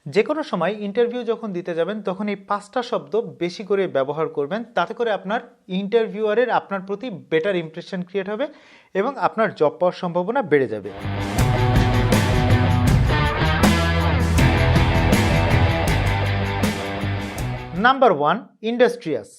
যে কোনো সময় ইন্টারভিউ যখন দিতে যাবেন তখন এই 5টা শব্দ বেশি করে ব্যবহার করবেন, তাতে করে আপনার ইন্টারভিউয়ারের আপনার প্রতি বেটার ইমপ্রেশন ক্রিয়েট হবে এবং আপনার জব পাওয়ার সম্ভাবনা বেড়ে যাবে। Number 1, industrious.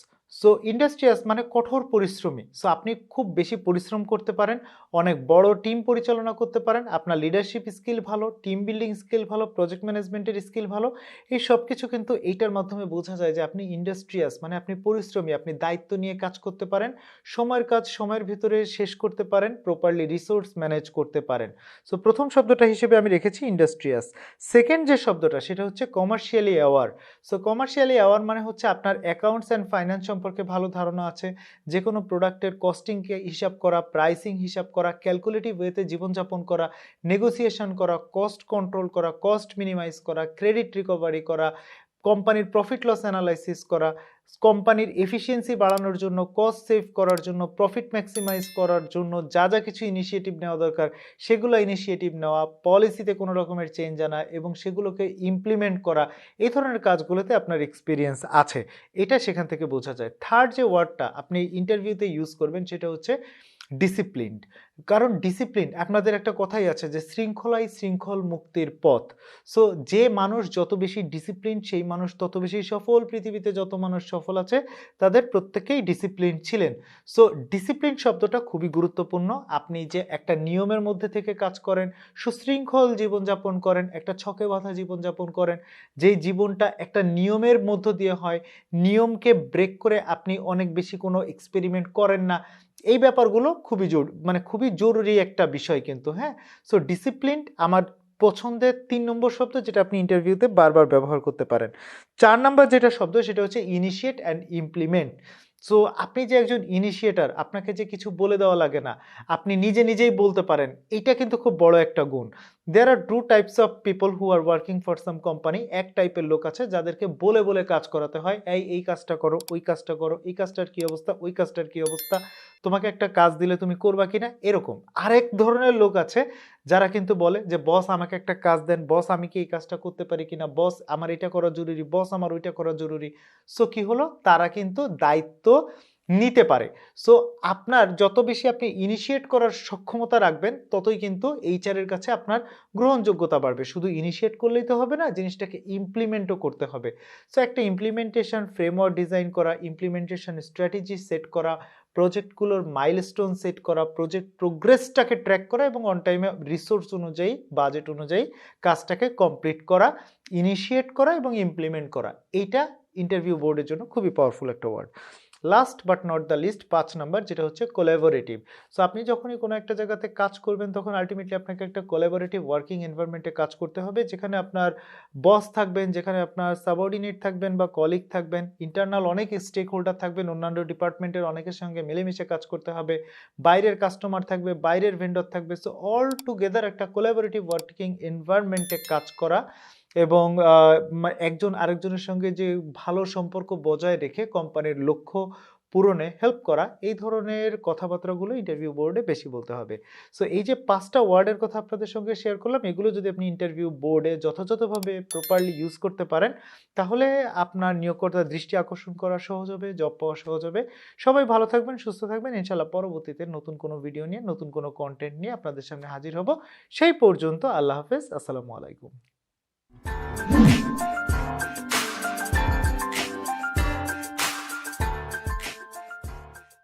সো ইন্ডাস্ট্রিয়াস মানে কঠোর পরিশ্রমী। সো আপনি খুব বেশি পরিশ্রম করতে পারেন, অনেক বড় টিম পরিচালনা করতে পারেন, আপনার লিডারশিপ স্কিল ভালো, টিম বিল্ডিং স্কিল ভালো, প্রজেক্ট ম্যানেজমেন্টের স্কিল ভালো। এই সব কিছু কিন্তু এইটার মাধ্যমে বোঝা যায় যে আপনি ইন্ডাস্ট্রিয়াস মানে আপনি পরিশ্রমী, আপনি দায়িত্ব নিয়ে কাজ করতে পারেন, সময়ের কাজ সময়ের ভিতরে শেষ করতে পারেন, প্রপারলি রিসোর্স ম্যানেজ করতে পারেন। সো প্রথম শব্দটা হিসেবে আমি রেখেছি ইন্ডাস্ট্রিয়াস। সেকেন্ড যে শব্দটা সেটা হচ্ছে commercially aware. So commercially aware মানে হচ্ছে আপনার অ্যাকাউন্টস অ্যান্ড ফাইন্যান্স সম্পর্কে ভালো ধারণা আছে, যে কোনো প্রোডাক্টের কস্টিংকে হিসাব করা, প্রাইসিং হিসাব করা, ক্যালকুলেটিভ ওয়েতে জীবনযাপন করা, নেগোসিয়েশন করা, কস্ট কন্ট্রোল করা, কস্ট মিনিমাইজ করা, ক্রেডিট রিকভারি করা, কোম্পানির প্রফিট লস অ্যানালাইসিস করা, কোম্পানির এফিসিয়েন্সি বাড়ানোর জন্য, কস্ট সেভ করার জন্য, প্রফিট ম্যাক্সিমাইজ করার জন্য যা যা কিছু ইনিশিয়েটিভ নেওয়া দরকার সেগুলো ইনিশিয়েটিভ নেওয়া, পলিসিতে কোনো রকমের চেঞ্জ আনা এবং সেগুলোকে ইমপ্লিমেন্ট করা, এই ধরনের কাজগুলোতে আপনার এক্সপিরিয়েন্স আছে, এটা সেখান থেকে বোঝা যায়। থার্ড যে ওয়ার্ডটা আপনি ইন্টারভিউতে ইউজ করবেন সেটা হচ্ছে ডিসিপ্লিনড। কারণ ডিসিপ্লিন, আপনাদের একটা কথাই আছে যে শৃঙ্খলাই শৃঙ্খল মুক্তির পথ। সো যে মানুষ যত বেশি ডিসিপ্লিন সেই মানুষ তত বেশি সফল। পৃথিবীতে যত মানুষ সফল আছে তাদের প্রত্যেকেই ডিসিপ্লিন ছিলেন। সো ডিসিপ্লিন শব্দটা খুবই গুরুত্বপূর্ণ। আপনি যে একটা নিয়মের মধ্যে থেকে কাজ করেন, সুশৃঙ্খল জীবনযাপন করেন, একটা ছকে বাঁধা জীবনযাপন করেন, যেই জীবনটা একটা নিয়মের মধ্য দিয়ে হয়, নিয়মকে ব্রেক করে আপনি অনেক বেশি কোনো এক্সপেরিমেন্ট করেন না, এই ব্যাপারগুলো খুবই জরুরি একটা বিষয় কিন্তু। হ্যাঁ, সো ডিসিপ্লিন আমার পছন্দের 3 নম্বর শব্দ, যেটা আপনি ইন্টারভিউতে বারবার ব্যবহার করতে পারেন। 4 নম্বর যেটা শব্দ সেটা হচ্ছে ইনিশিয়েট অ্যান্ড ইমপ্লিমেন্ট। সো আপনি যে একজন ইনিশিয়েটার, আপনাকে যে কিছু বলে দেওয়া লাগে না, আপনি নিজে নিজেই বলতে পারেন, এইটা কিন্তু খুব বড় একটা গুণ। There are two types of people who are working for some company. এক টাইপের লোক আছে যাদেরকে বলে বলে কাজ করাতে হয়, এই কাজটা করো, ওই কাজটা করো, এই কাজটার কি অবস্থা, ওই কাজটার কি অবস্থা, তোমাকে একটা কাজ দিলে তুমি করবা কিনা, এরকম। আরেক ধরনের লোক আছে যারা কিন্তু বলে যে বস আমাকে একটা কাজ দেন, বস আমি কি এই কাজটা করতে পারি কিনা, বস আমার এটা করা জরুরি, বস আমার ওইটা করা জরুরি। সো কি হলো, তারা কিন্তু দায়িত্ব নিতে পারে। সো আপনার যত বেশি আপনি ইনিশিয়েট করার সক্ষমতা রাখবেন ততই কিন্তু এইচআর এর কাছে আপনার গ্রহণযোগ্যতা বাড়বে। শুধু ইনিশিয়েট করলেই তো হবে না, জিনিসটাকে ইমপ্লিমেন্টও করতে হবে। সো একটা ইমপ্লিমেন্টেশন ফ্রেমওয়ার্ক ডিজাইন করা, ইমপ্লিমেন্টেশন স্ট্র্যাটেজি সেট করা, প্রজেক্টগুলোর মাইলস্টোন সেট করা, প্রজেক্ট প্রোগ্রেসটাকে ট্র্যাক করা এবং অন টাইমে রিসোর্স অনুযায়ী, বাজেট অনুযায়ী কাজটাকে কমপ্লিট করা, ইনিশিয়েট করা এবং ইমপ্লিমেন্ট করা, এইটা ইন্টারভিউ বোর্ডের জন্য খুবই পাওয়ারফুল একটা word. Last but not the least, 5 number, যেটা হচ্ছে কোলাবোরেটিভ। সো আপনি যখনই কোনো একটা জায়গাতে কাজ করবেন তখন আলটিমেটলি আপনাকে একটা কোলাবোরেটিভ ওয়ার্কিং এনভায়রনমেন্টে কাজ করতে হবে, যেখানে আপনার বস থাকবেন, যেখানে আপনার সাবঅর্ডিনেট থাকবেন বা কলিগ থাকবেন, ইন্টারনাল অনেক স্টেক হোল্ডার থাকবেন, অন্যান্য ডিপার্টমেন্টের অনেকের সঙ্গে মিলেমিশে কাজ করতে হবে, বাইরের কাস্টমার থাকবে, বাইরের ভেন্ডর থাকবে। সো অল টুগেদার একটা কোলাবোরেটিভ ওয়ার্কিং এনভায়রনমেন্টে কাজ করা এবং একজন আরেকজনের সঙ্গে যে ভালো সম্পর্ক বজায় রেখে কোম্পানির লক্ষ্য পূরণে হেল্প করা, এই ধরনের কথাবার্তাগুলো ইন্টারভিউ বোর্ডে বেশি বলতে হবে। সো এই যে 5টা ওয়ার্ডের কথা আপনাদের সঙ্গে শেয়ার করলাম, এগুলো যদি আপনি ইন্টারভিউ বোর্ডে যথাযথভাবে প্রপারলি ইউজ করতে পারেন তাহলে আপনার নিয়োগকর্তার দৃষ্টি আকর্ষণ করা সহজ হবে, জব পাওয়া সহজ হবে। সবাই ভালো থাকবেন, সুস্থ থাকবেন। ইনশাআল্লাহ পরবর্তীতে নতুন কোনো ভিডিও নিয়ে, নতুন কোনো কন্টেন্ট নিয়ে আপনাদের সামনে হাজির হব। সেই পর্যন্ত আল্লাহ হাফেজ, আসসালামু আলাইকুম।